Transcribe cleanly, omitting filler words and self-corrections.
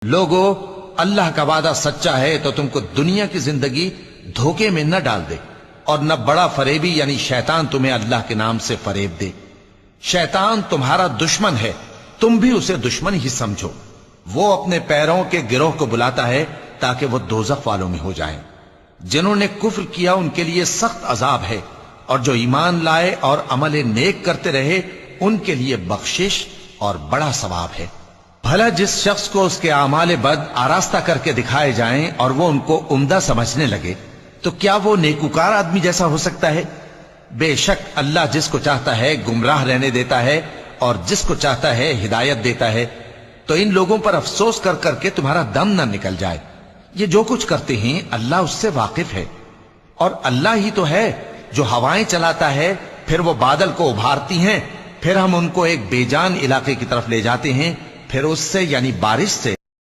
لوگو، اللہ کا وعدہ سچا ہے تو تم کو دنیا کی زندگی دھوکے میں نہ ڈال دے، اور نہ بڑا فریبی یعنی شیطان تمہیں اللہ کے نام سے فریب دے۔ شیطان تمہارا دشمن ہے، تم بھی اسے دشمن ہی سمجھو۔ وہ اپنے پیروں کے گروہ کو بلاتا ہے تاکہ وہ دوزخ والوں میں ہو جائیں۔ جنہوں نے کفر کیا ان کے لیے سخت عذاب ہے، اور جو ایمان لائے اور عمل نیک کرتے رہے ان کے لیے بخشش اور بڑا ثواب ہے۔ بھلا جس شخص کو اس کے اعمال بد آراستہ کر کے دکھائے جائیں اور وہ ان کو عمدہ سمجھنے لگے تو کیا وہ نیکوکار آدمی جیسا ہو سکتا ہے؟ بے شک اللہ جس کو چاہتا ہے گمراہ رہنے دیتا ہے اور جس کو چاہتا ہے ہدایت دیتا ہے۔ تو ان لوگوں پر افسوس کر کر کے تمہارا دم نہ نکل جائے۔ یہ جو کچھ کرتے ہیں اللہ اس سے واقف ہے، اور اللہ ہی تو ہے جو ہوائیں چلاتا ہے، پھر وہ بادل کو ابھارتی ہیں، پھر ہم ان کو ایک بے جان علاقے کی طرف لے جاتے ہیں، پھر اس سے یعنی بارش سے